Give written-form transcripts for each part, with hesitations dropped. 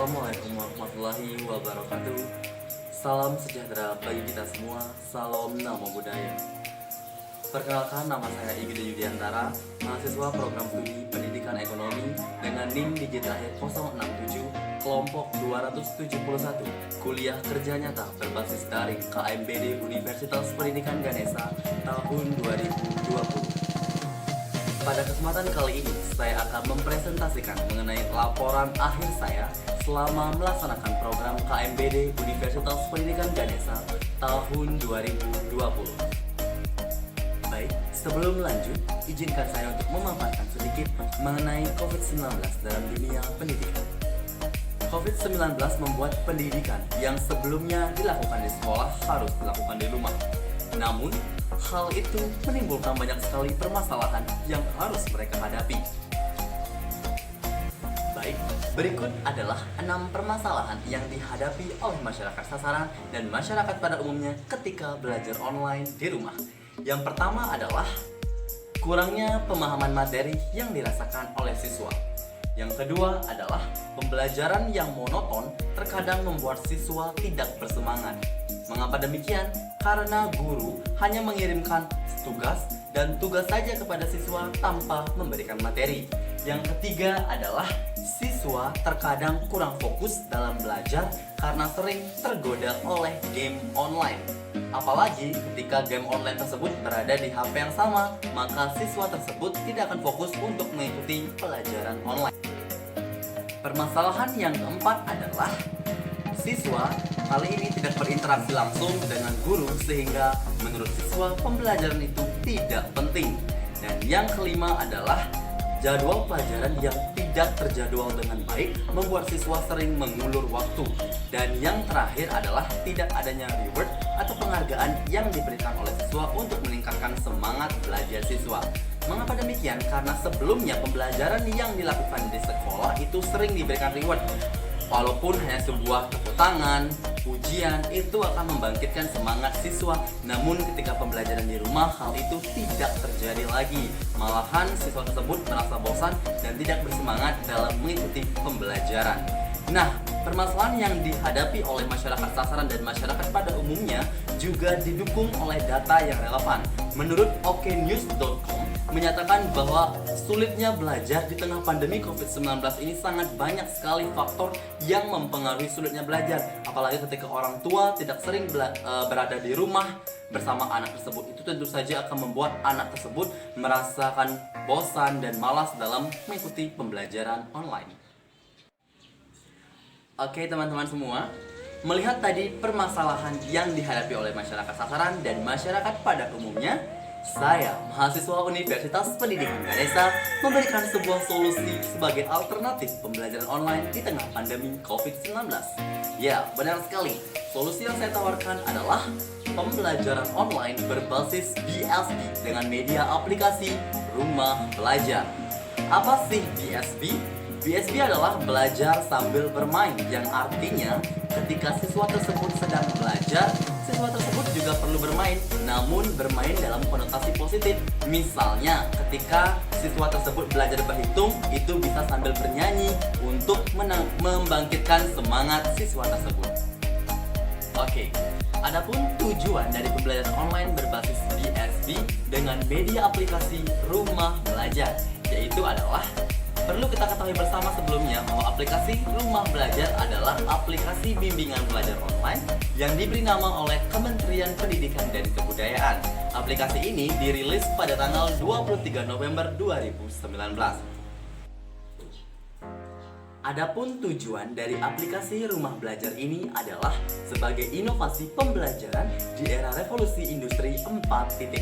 Assalamualaikum warahmatullahi wabarakatuh. Salam sejahtera bagi kita semua. Salam Namo Buddhaya. Perkenalkan, nama saya Igede Yudiantara, mahasiswa program studi Pendidikan Ekonomi dengan NIM digit akhir 067, kelompok 271, kuliah kerja nyata berbasis daring KMBD Universitas Pendidikan Ganesha tahun 2020. Pada kesempatan kali ini, saya akan mempresentasikan mengenai laporan akhir saya selama melaksanakan program KMBD Universitas Pendidikan Ganesha tahun 2020. Baik, sebelum lanjut, izinkan saya untuk memaparkan sedikit mengenai COVID-19 dalam dunia pendidikan. COVID-19 membuat pendidikan yang sebelumnya dilakukan di sekolah harus dilakukan di rumah. Namun, hal itu menimbulkan banyak sekali permasalahan yang harus mereka hadapi. Baik, berikut adalah 6 permasalahan yang dihadapi oleh masyarakat sasaran dan masyarakat pada umumnya ketika belajar online di rumah. Yang pertama adalah kurangnya pemahaman materi yang dirasakan oleh siswa. Yang kedua adalah pembelajaran yang monoton terkadang membuat siswa tidak bersemangat. Mengapa demikian? Karena guru hanya mengirimkan tugas dan tugas saja kepada siswa tanpa memberikan materi. Yang ketiga adalah siswa terkadang kurang fokus dalam belajar karena sering tergoda oleh game online. Apalagi ketika game online tersebut berada di HP yang sama, maka siswa tersebut tidak akan fokus untuk mengikuti pelajaran online. Permasalahan yang keempat adalah siswa kali ini tidak berinteraksi langsung dengan guru sehingga menurut siswa pembelajaran itu tidak penting. Dan yang kelima adalah jadwal pelajaran yang tidak terjadwal dengan baik membuat siswa sering mengulur waktu. Dan yang terakhir adalah tidak adanya reward atau penghargaan yang diberikan oleh siswa untuk meningkatkan semangat belajar siswa. Mengapa demikian? Karena sebelumnya pembelajaran yang dilakukan di sekolah itu sering diberikan reward. Walaupun hanya sebuah tepuk tangan, ujian itu akan membangkitkan semangat siswa. Namun ketika pembelajaran di rumah, hal itu tidak terjadi lagi. Malahan siswa tersebut merasa bosan dan tidak bersemangat dalam mengikuti pembelajaran. Nah, permasalahan yang dihadapi oleh masyarakat sasaran dan masyarakat pada umumnya juga didukung oleh data yang relevan. Menurut oknews.com menyatakan bahwa sulitnya belajar di tengah pandemi COVID-19 ini sangat banyak sekali faktor yang mempengaruhi sulitnya belajar. Apalagi ketika orang tua tidak sering berada di rumah bersama anak tersebut, itu tentu saja akan membuat anak tersebut merasakan bosan dan malas dalam mengikuti pembelajaran online. Oke teman-teman semua, melihat tadi permasalahan yang dihadapi oleh masyarakat sasaran dan masyarakat pada umumnya, saya, mahasiswa Universitas Pendidikan Ganesha, memberikan sebuah solusi sebagai alternatif pembelajaran online di tengah pandemi COVID-19. Ya, benar sekali. Solusi yang saya tawarkan adalah pembelajaran online berbasis BSB dengan media aplikasi Rumah Belajar. Apa sih BSB? BSB adalah belajar sambil bermain, yang artinya ketika siswa tersebut sedang belajar, siswa tersebut juga perlu bermain, namun bermain dalam konotasi positif. Misalnya, ketika siswa tersebut belajar berhitung, itu bisa sambil bernyanyi untuk membangkitkan semangat siswa tersebut. Oke, adapun tujuan dari pembelajaran online berbasis BSB dengan media aplikasi Rumah Belajar, yaitu adalah perlu kita ketahui bersama sebelumnya bahwa aplikasi Rumah Belajar adalah aplikasi bimbingan belajar online yang diberi nama oleh Kementerian Pendidikan dan Kebudayaan. Aplikasi ini dirilis pada tanggal 23 November 2019. Adapun tujuan dari aplikasi Rumah Belajar ini adalah sebagai inovasi pembelajaran di era revolusi industri 4.0.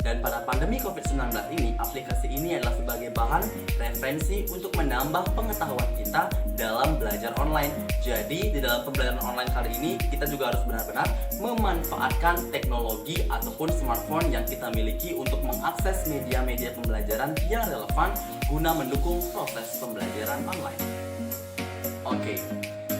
Dan pada pandemi COVID-19 ini, aplikasi ini adalah sebagai bahan referensi untuk menambah pengetahuan kita dalam belajar online. Jadi di dalam pembelajaran online kali ini, kita juga harus benar-benar memanfaatkan teknologi ataupun smartphone yang kita miliki untuk mengakses media-media pembelajaran yang relevan guna mendukung proses pembelajaran online. Oke,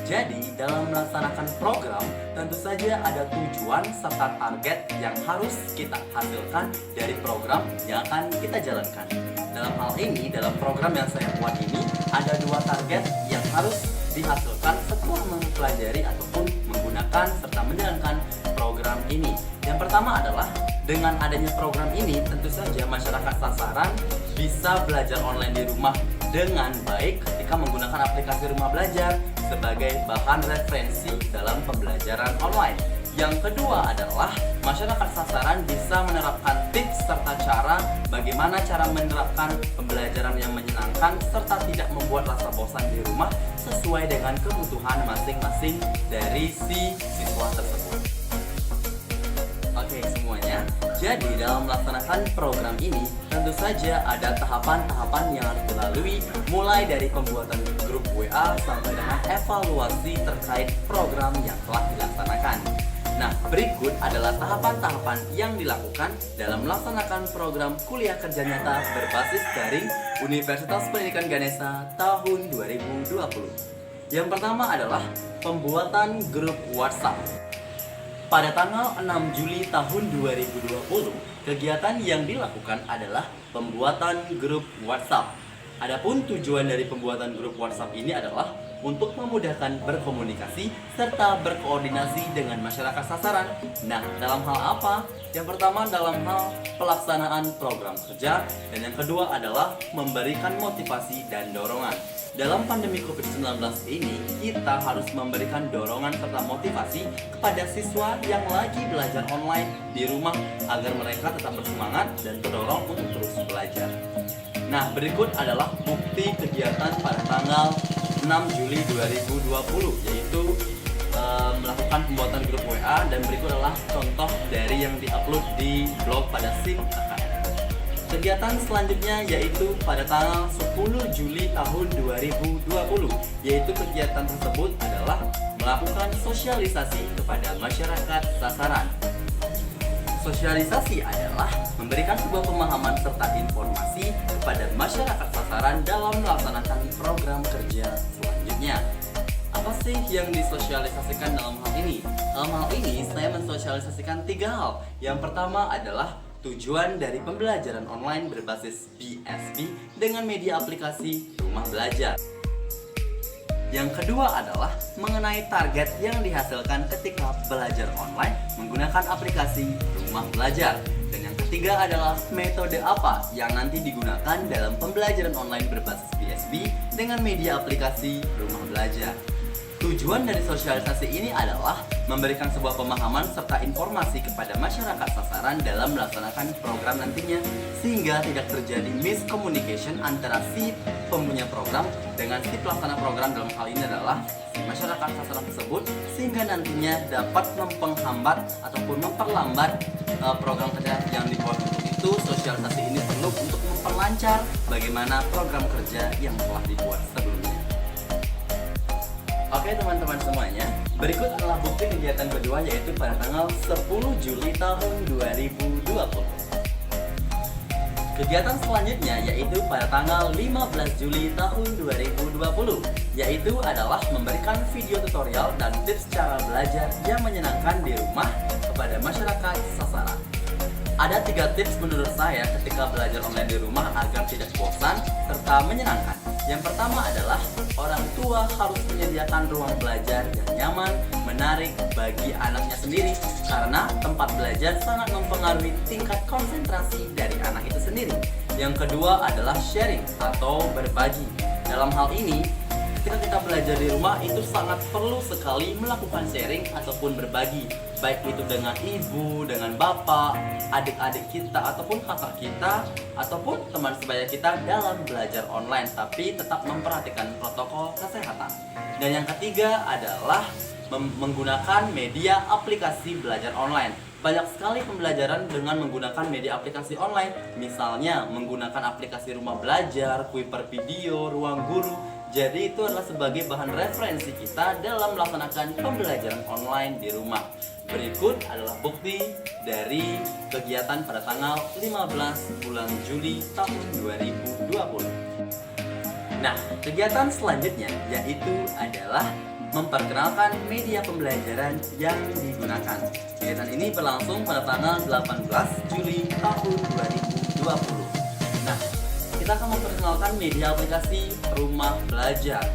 jadi dalam melaksanakan program tentu saja ada tujuan serta target yang harus kita hasilkan dari program yang akan kita jalankan. Dalam hal ini, dalam program yang saya buat ini ada 2 target yang harus dihasilkan setelah mempelajari ataupun menggunakan serta menjalankan program ini. Yang pertama adalah dengan adanya program ini tentu saja masyarakat sasaran bisa belajar online di rumah dengan baik ketika menggunakan aplikasi Rumah Belajar sebagai bahan referensi dalam pembelajaran online. Yang kedua adalah masyarakat sasaran bisa menerapkan tips serta cara bagaimana cara menerapkan pembelajaran yang menyenangkan serta tidak membuat rasa bosan di rumah sesuai dengan kebutuhan masing-masing dari si siswa tersebut. Oke semuanya, jadi dalam melaksanakan program ini tentu saja ada tahapan-tahapan yang harus dilalui, mulai dari pembuatan grup WA sampai dengan evaluasi terkait program yang telah dilaksanakan. Nah, berikut adalah tahapan-tahapan yang dilakukan dalam melaksanakan program kuliah kerja nyata berbasis daring Universitas Pendidikan Ganesha tahun 2020. Yang pertama adalah pembuatan grup WhatsApp. Pada tanggal 6 Juli tahun 2020, kegiatan yang dilakukan adalah pembuatan grup WhatsApp. Adapun tujuan dari pembuatan grup WhatsApp ini adalah untuk memudahkan berkomunikasi serta berkoordinasi dengan masyarakat sasaran. Nah, dalam hal apa? Yang pertama dalam hal pelaksanaan program kerja, dan yang kedua adalah memberikan motivasi dan dorongan. Dalam pandemi COVID-19 ini, kita harus memberikan dorongan serta motivasi kepada siswa yang lagi belajar online di rumah agar mereka tetap bersemangat dan terdorong untuk terus belajar. Nah, berikut adalah bukti kegiatan pada tanggal 6 Juli 2020, yaitu melakukan pembuatan grup WA, dan berikut adalah contoh dari yang diupload di blog pada SIM KKN. Kegiatan selanjutnya yaitu pada tanggal 10 Juli tahun 2020, yaitu kegiatan tersebut adalah melakukan sosialisasi kepada masyarakat sasaran. Sosialisasi adalah memberikan sebuah pemahaman serta informasi kepada masyarakat sasaran dalam melaksanakan program kerja selanjutnya. Apa sih yang disosialisasikan dalam hal ini? Dalam hal ini saya mensosialisasikan 3 hal. Yang pertama adalah tujuan dari pembelajaran online berbasis BSB dengan media aplikasi Rumah Belajar. Yang kedua adalah mengenai target yang dihasilkan ketika belajar online menggunakan aplikasi Rumah Belajar. Dan yang ketiga adalah metode apa yang nanti digunakan dalam pembelajaran online berbasis BSB dengan media aplikasi Rumah Belajar. Tujuan dari sosialisasi ini adalah memberikan sebuah pemahaman serta informasi kepada masyarakat sasaran dalam melaksanakan program nantinya, sehingga tidak terjadi miscommunication antara si pempunya program dengan si pelaksana program. Dalam hal ini adalah si masyarakat sasaran tersebut, sehingga nantinya dapat mempenghambat ataupun memperlambat program kerja yang dibuat. Untuk itu sosialisasi ini perlu untuk memperlancar bagaimana program kerja yang telah dibuat sebelumnya. Oke teman-teman semuanya, berikut adalah bukti kegiatan kedua, yaitu pada tanggal 10 Juli tahun 2020. Kegiatan selanjutnya yaitu pada tanggal 15 Juli tahun 2020, yaitu adalah memberikan video tutorial dan tips cara belajar yang menyenangkan di rumah kepada masyarakat sasaran. Ada 3 tips menurut saya ketika belajar online di rumah agar tidak bosan serta menyenangkan. Yang pertama adalah orang tua harus menyediakan ruang belajar yang nyaman, menarik bagi anaknya sendiri, karena tempat belajar sangat mempengaruhi tingkat konsentrasi dari anak itu sendiri. Yang kedua adalah sharing atau berbagi. Dalam hal ini, ketika kita belajar di rumah itu sangat perlu sekali melakukan sharing ataupun berbagi, baik itu dengan ibu, dengan bapak, adik-adik kita, ataupun kakak kita, ataupun teman sebaya kita dalam belajar online, tapi tetap memperhatikan protokol kesehatan. Dan yang ketiga adalah menggunakan media aplikasi belajar online. Banyak sekali pembelajaran dengan menggunakan media aplikasi online, misalnya menggunakan aplikasi Rumah Belajar, Kuiper Video, Ruang Guru. Jadi itu adalah sebagai bahan referensi kita dalam melaksanakan pembelajaran online di rumah. Berikut adalah bukti dari kegiatan pada tanggal 15 bulan Juli tahun 2020. Nah, kegiatan selanjutnya yaitu adalah memperkenalkan media pembelajaran yang digunakan. Kegiatan ini berlangsung pada tanggal 18 Juli tahun 2020. Nah, kita akan memperkenalkan media aplikasi Rumah Belajar.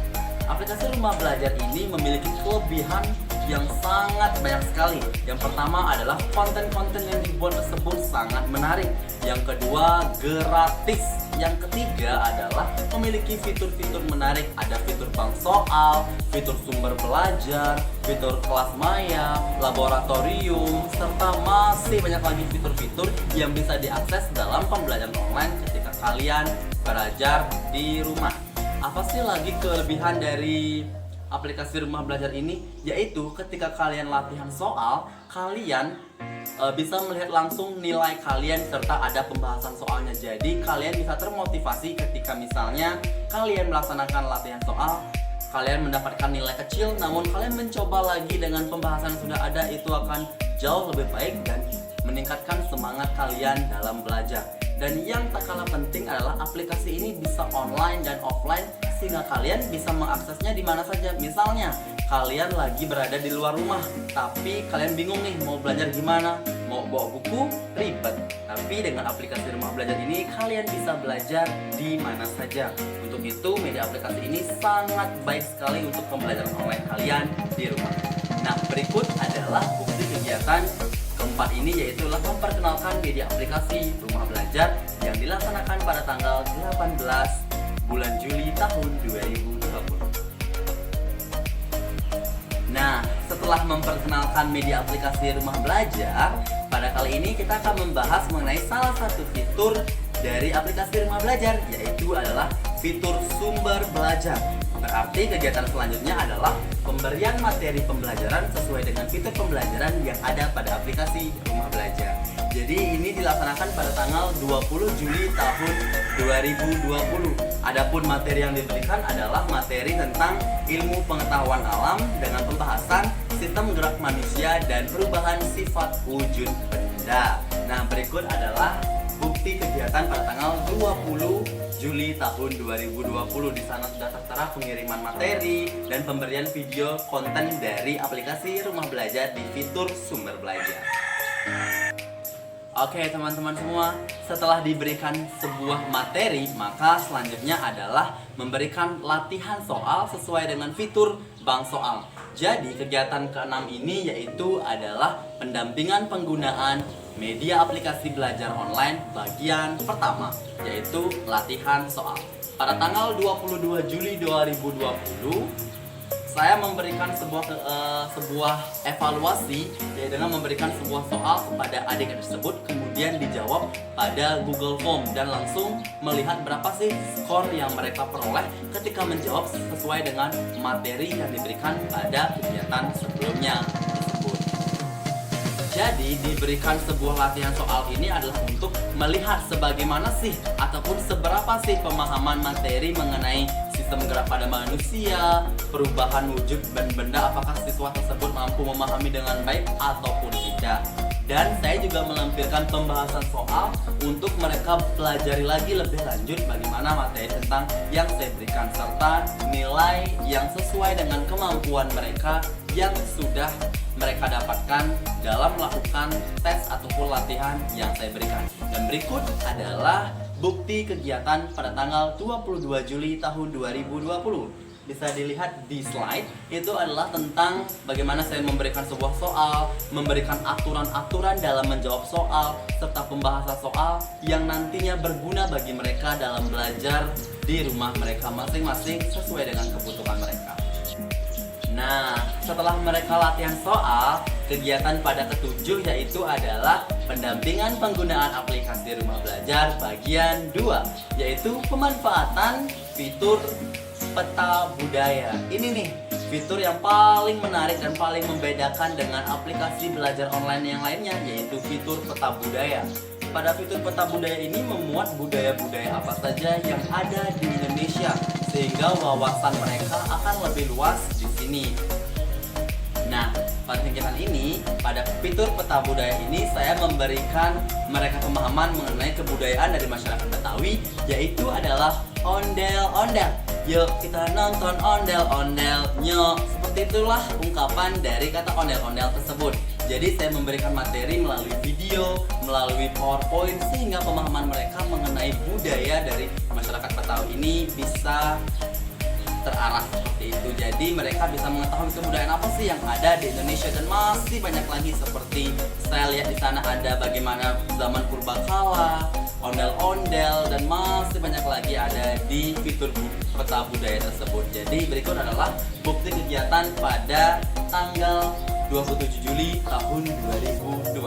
aplikasi rumah belajar ini memiliki kelebihan yang sangat banyak sekali. Yang pertama adalah konten-konten yang dibuat tersebut sangat menarik. Yang kedua, gratis. Yang ketiga adalah memiliki fitur-fitur menarik. Ada fitur bank soal, fitur sumber belajar, fitur kelas maya, laboratorium, serta masih banyak lagi fitur-fitur yang bisa diakses dalam pembelajaran online ketika kalian belajar di rumah. Apa sih lagi kelebihan dari aplikasi rumah belajar ini? Yaitu ketika kalian latihan soal, kalian bisa melihat langsung nilai kalian serta ada pembahasan soalnya. Jadi kalian bisa termotivasi ketika misalnya kalian melaksanakan latihan soal, kalian mendapatkan nilai kecil, namun kalian mencoba lagi dengan pembahasan yang sudah ada, itu akan jauh lebih baik dan meningkatkan semangat kalian dalam belajar. Dan yang tak kalah penting adalah aplikasi ini bisa online dan offline, sehingga kalian bisa mengaksesnya di mana saja. Misalnya kalian lagi berada di luar rumah, tapi kalian bingung nih mau belajar gimana, mau bawa buku ribet. Tapi dengan aplikasi rumah belajar ini kalian bisa belajar di mana saja. Untuk itu media aplikasi ini sangat baik sekali untuk pembelajaran online kalian di rumah. Nah, berikut adalah bukti kegiatan keempat ini, yaitu memperkenalkan media aplikasi rumah belajar yang dilaksanakan pada tanggal 18 bulan Juli tahun 2020. Nah, setelah memperkenalkan media aplikasi rumah belajar, pada kali ini kita akan membahas mengenai salah satu fitur dari aplikasi rumah belajar, yaitu adalah fitur sumber belajar. Berarti kegiatan selanjutnya adalah pemberian materi pembelajaran sesuai dengan fitur pembelajaran yang ada pada aplikasi rumah belajar. Jadi ini dilaksanakan pada tanggal 20 Juli tahun 2020. Adapun materi yang diberikan adalah materi tentang ilmu pengetahuan alam dengan pembahasan sistem gerak manusia dan perubahan sifat wujud benda. Nah, berikut adalah bukti kegiatan pada tanggal 20 Juli tahun 2020. Di sana sudah tertera pengiriman materi dan pemberian video konten dari aplikasi rumah belajar di fitur sumber belajar. Oke teman-teman semua, setelah diberikan sebuah materi, maka selanjutnya adalah memberikan latihan soal sesuai dengan fitur bank soal. Jadi kegiatan keenam ini yaitu adalah pendampingan penggunaan media aplikasi belajar online bagian pertama, yaitu latihan soal. Pada tanggal 22 Juli 2020, saya memberikan sebuah evaluasi, yaitu dengan memberikan sebuah soal kepada adik tersebut, kemudian dijawab pada Google Form dan langsung melihat berapa sih skor yang mereka peroleh ketika menjawab sesuai dengan materi yang diberikan pada kegiatan sebelumnya tersebut. Jadi diberikan sebuah latihan soal ini adalah untuk melihat sebagaimana sih ataupun seberapa sih pemahaman materi mengenai sistem gerak pada manusia, perubahan wujud dan benda, apakah siswa tersebut mampu memahami dengan baik ataupun tidak. Dan saya juga melampirkan pembahasan soal untuk mereka pelajari lagi lebih lanjut bagaimana materi tentang yang saya berikan, serta nilai yang sesuai dengan kemampuan mereka yang sudah mereka dapatkan dalam melakukan tes ataupun latihan yang saya berikan. Dan berikut adalah bukti kegiatan pada tanggal 22 Juli tahun 2020. Bisa dilihat di slide, itu adalah tentang bagaimana saya memberikan sebuah soal, memberikan aturan-aturan dalam menjawab soal, serta pembahasan soal yang nantinya berguna bagi mereka dalam belajar di rumah mereka masing-masing sesuai dengan kebutuhan mereka. Nah, setelah mereka latihan soal, kegiatan pada ketujuh yaitu adalah pendampingan penggunaan aplikasi rumah belajar bagian 2, yaitu pemanfaatan fitur peta budaya. Ini nih fitur yang paling menarik dan paling membedakan dengan aplikasi belajar online yang lainnya, yaitu fitur peta budaya. Pada fitur peta budaya ini memuat budaya-budaya apa saja yang ada di Indonesia, sehingga wawasan mereka akan lebih luas di sini. Nah, pada kegiatan ini, pada fitur peta budaya ini saya memberikan mereka pemahaman mengenai kebudayaan dari masyarakat Betawi, yaitu adalah ondel-ondel. Yuk kita nonton ondel-ondel, nyok. Seperti itulah ungkapan dari kata ondel-ondel tersebut. Jadi saya memberikan materi melalui video, melalui PowerPoint, sehingga pemahaman mereka mengenai budaya dari masyarakat Betawi ini bisa terarah seperti itu. Jadi mereka bisa mengetahui kebudayaan apa sih yang ada di Indonesia, dan masih banyak lagi seperti saya lihat di sana ada bagaimana zaman purbakala, ondel-ondel, dan masih banyak lagi ada di fitur peta budaya tersebut. Jadi berikut adalah bukti kegiatan pada tanggal 27 Juli tahun 2020.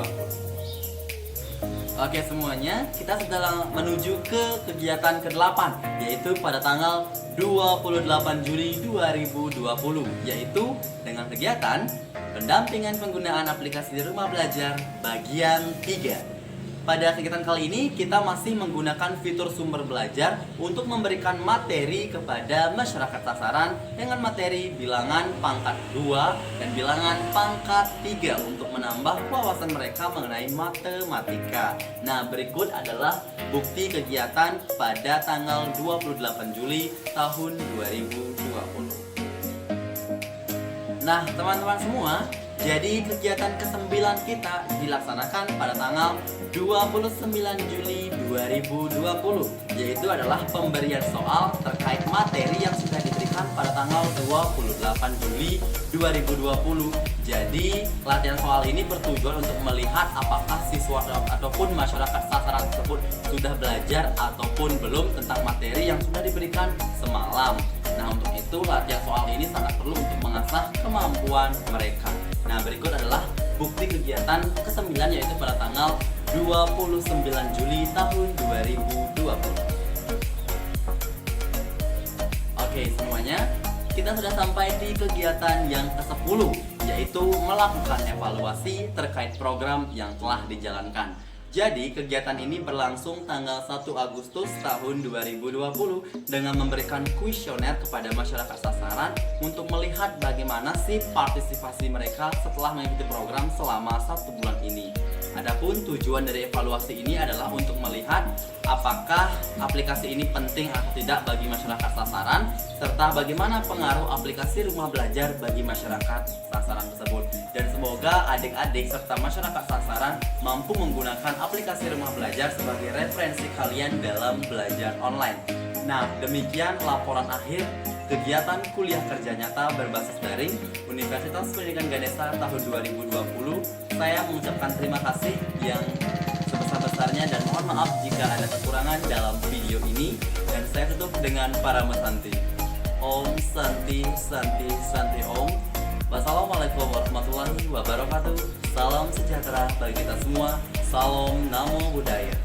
Oke semuanya, kita sudah menuju ke kegiatan ke-8, yaitu pada tanggal 28 Juli 2020, yaitu dengan kegiatan pendampingan penggunaan aplikasi di rumah belajar bagian 3. Pada kegiatan kali ini kita masih menggunakan fitur sumber belajar untuk memberikan materi kepada masyarakat sasaran dengan materi bilangan pangkat 2 dan bilangan pangkat 3 untuk menambah wawasan mereka mengenai matematika. Nah, berikut adalah bukti kegiatan pada tanggal 28 Juli tahun 2020. Nah, teman-teman semua, jadi kegiatan ke-9 kita dilaksanakan pada tanggal 29 Juli 2020, yaitu adalah pemberian soal terkait materi yang sudah diberikan pada tanggal 28 Juli 2020. Jadi latihan soal ini bertujuan untuk melihat apakah siswa ataupun masyarakat sasaran tersebut sudah belajar ataupun belum tentang materi yang sudah diberikan semalam. Nah, untuk itu latihan soal ini sangat perlu untuk mengasah kemampuan mereka. Nah, berikut adalah bukti kegiatan ke-9, yaitu pada tanggal 29 Juli tahun 2020. Oke semuanya, kita sudah sampai di kegiatan yang ke-10, yaitu melakukan evaluasi terkait program yang telah dijalankan. Jadi kegiatan ini berlangsung tanggal 1 Agustus tahun 2020 dengan memberikan kuesioner kepada masyarakat sasaran untuk melihat bagaimana sih partisipasi mereka setelah mengikuti program selama 1 bulan ini. Adapun tujuan dari evaluasi ini adalah untuk melihat apakah aplikasi ini penting atau tidak bagi masyarakat sasaran, serta bagaimana pengaruh aplikasi rumah belajar bagi masyarakat sasaran tersebut. Dan semoga adik-adik serta masyarakat sasaran mampu menggunakan aplikasi rumah belajar sebagai referensi kalian dalam belajar online. Nah, demikian laporan akhir kegiatan kuliah kerja nyata berbasis daring Universitas Pendidikan Ganesha tahun 2020. Saya mengucapkan terima kasih yang sebesar-besarnya dan mohon maaf jika ada kekurangan dalam video ini, dan saya tutup dengan para mesanti. Om Santi Santi Santi Om. Wassalamualaikum warahmatullahi wabarakatuh. Salam sejahtera bagi kita semua. Salam Namo Buddhaya.